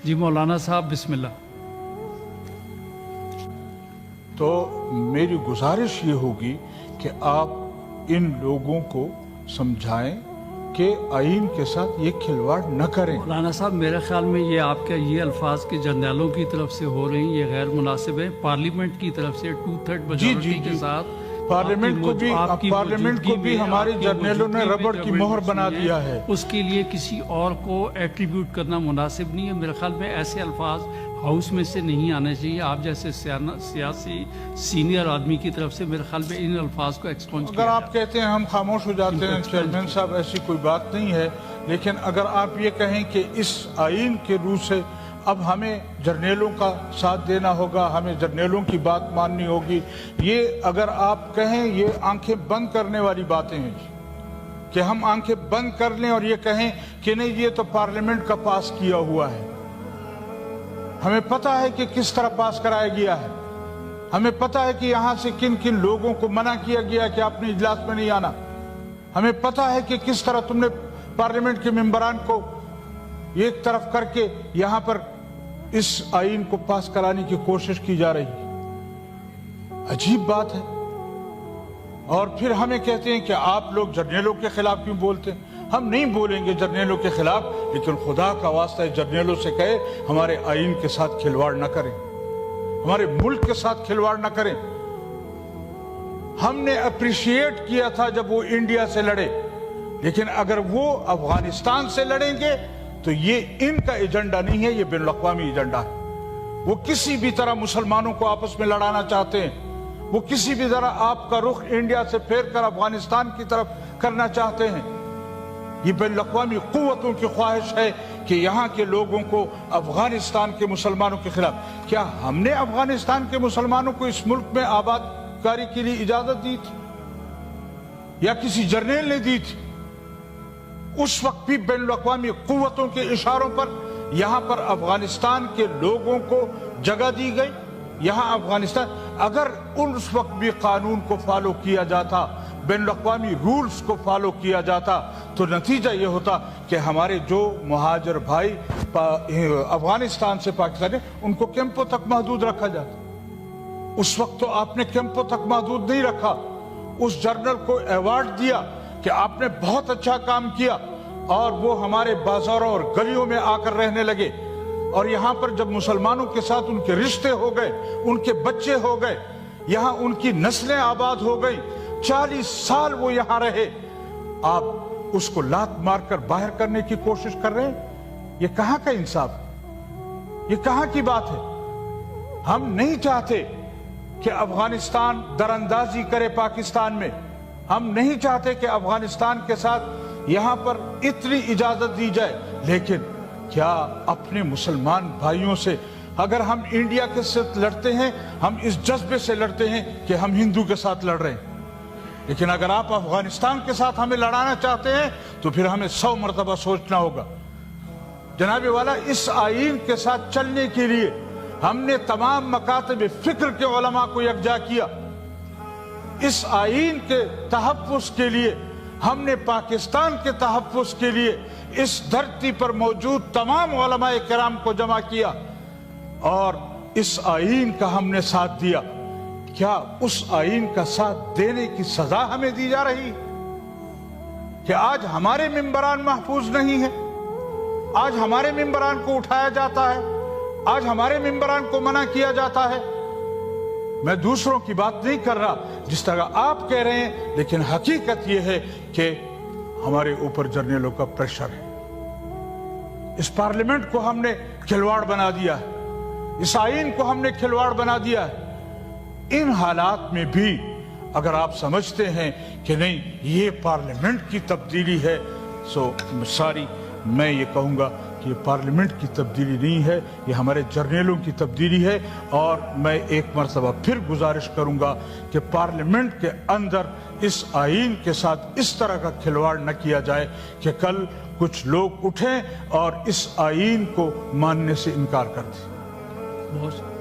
जी मौलाना साहब बिस्मिल्लाह। तो मेरी गुजारिश ये होगी कि आप इन लोगों को समझाएं कि आइन के साथ ये खिलवाड़ न करें। मौलाना साहब मेरे ख्याल में ये आपके ये अल्फाज के जर्नैलों की तरफ से हो रही हैं, ये गैर मुनासिब है। पार्लियामेंट की तरफ से 2/3 मेजॉरिटी के साथ पार्लियामेंट को भी हमारे जर्नैलों ने रबड़ की मोहर बना दिया है। उसके लिए किसी और को एट्रीब्यूट करना मुनासिब नहीं है। मेरे ख्याल में ऐसे अल्फाज हाउस में से नहीं आने चाहिए। आप जैसे सियासी सीनियर आदमी की तरफ से मेरे ख्याल में इन अल्फाज को एक्सपॉन्ज अगर आप कहते हैं हम खामोश हो जाते हैं चेयरमैन साहब, ऐसी कोई बात नहीं है। लेकिन अगर आप ये कहें कि इस आइन के रूह से अब हमें जर्नैलों का साथ देना होगा, हमें जर्नैलों की बात माननी होगी, ये अगर आप कहें ये आंखें बंद करने वाली बातें हैं कि हम आंखें बंद कर लें और ये कहें कि नहीं ये तो पार्लियामेंट का पास किया हुआ है। हमें पता है कि किस तरह पास कराया गया है। हमें पता है कि यहां से किन किन लोगों को मना किया गया कि आपने इजलास में नहीं आना। हमें पता है कि किस तरह तुमने पार्लियामेंट के मेंबरान को एक तरफ करके यहां पर इस आइन को पास कराने की कोशिश की जा रही है। अजीब बात है। और फिर हमें कहते हैं कि आप लोग जर्नैलों के खिलाफ क्यों बोलते हैं। हम नहीं बोलेंगे जर्नैलों के खिलाफ, लेकिन खुदा का वास्ता है जर्नैलों से कहे हमारे आइन के साथ खिलवाड़ न करें, हमारे मुल्क के साथ खिलवाड़ न करें। हमने अप्रिशिएट किया था जब वो इंडिया से लड़े, लेकिन अगर वो अफगानिस्तान से लड़ेंगे तो ये इनका एजेंडा नहीं है, ये बिन अक़वामी एजेंडा है। वो किसी भी तरह मुसलमानों को आपस में लड़ाना चाहते हैं। वो किसी भी तरह आपका रुख इंडिया से फेर कर अफगानिस्तान की तरफ करना चाहते हैं। ये बिन अक़वामी क़ुव्वतों की ख्वाहिश है कि यहाँ के लोगों को अफगानिस्तान के मुसलमानों के खिलाफ। क्या हमने अफगानिस्तान के मुसलमानों को इस मुल्क में आबादकारी के लिए इजाजत दी थी या किसी जर्नैल ने दी थी? उस वक्त भी बिन अक़वामी क़ुव्वतों के इशारों पर यहां पर अफगानिस्तान के लोगों को जगह दी गई। यहां अफगानिस्तान, अगर उस वक्त भी कानून को फॉलो किया जाता, बिन अक़वामी रूल्स को फॉलो किया जाता, तो नतीजा यह होता कि हमारे जो मुहाजिर भाई अफगानिस्तान से पाकिस्तान है उनको कैंपों तक महदूद रखा जाता। उस वक्त तो आपने कैंपों तक महदूद नहीं रखा। उस जर्नल को अवार्ड दिया कि आपने बहुत अच्छा काम किया, और वो हमारे बाजारों और गलियों में आकर रहने लगे। और यहाँ पर जब मुसलमानों के साथ उनके रिश्ते हो गए, उनके बच्चे हो गए, यहाँ उनकी नस्लें आबाद हो गई, 40 साल वो यहाँ रहे, आप उसको लात मारकर बाहर करने की कोशिश कर रहे हैं। ये कहाँ का इंसाफ है? ये कहाँ की बात है? हम नहीं चाहते कि अफगानिस्तान दरअंदाजी करे पाकिस्तान में। हम नहीं चाहते कि अफगानिस्तान के साथ यहां पर इतनी इजाजत दी जाए। लेकिन क्या अपने मुसलमान भाइयों से, अगर हम इंडिया के साथ लड़ते हैं, हम इस जज्बे से लड़ते हैं कि हम हिंदू के साथ लड़ रहे हैं। लेकिन अगर आप अफगानिस्तान के साथ हमें लड़ाना चाहते हैं तो फिर हमें 100 मरतबा सोचना होगा। जनाबे वाला, इस आइन के साथ चलने के लिए हमने तमाम मकातब फिक्र के उलमा को यकजा किया। इस आइन के तहफ़्फ़ुज़ के लिए हमने पाकिस्तान के तहफ़्फ़ुज़ के लिए इस धरती पर मौजूद तमाम उलमाए किराम को जमा किया और इस आइन का हमने साथ दिया। क्या उस आइन का साथ देने की सजा हमें दी जा रही कि आज हमारे मेंबरान महफूज नहीं है, आज हमारे मेंबरान को उठाया जाता है, आज हमारे मेंबरान को मना किया जाता है? मैं दूसरों की बात नहीं कर रहा जिस तरह आप कह रहे हैं, लेकिन हकीकत यह है कि हमारे ऊपर जर्नैलों का प्रेशर है। इस पार्लियामेंट को हमने खिलवाड़ बना दिया है, इस आइन को हमने खिलवाड़ बना दिया है। इन हालात में भी अगर आप समझते हैं कि नहीं ये पार्लियामेंट की तब्दीली है, सो सारी मैं ये कहूँगा कि ये पार्लियामेंट की तब्दीली नहीं है, ये हमारे जर्नैलों की तब्दीली है। और मैं एक मरतबा फिर गुजारिश करूँगा कि पार्लियामेंट के अंदर इस आइन के साथ इस तरह का खिलवाड़ न किया जाए कि कल कुछ लोग उठें और इस आइन को मानने से इनकार कर दें। बहुत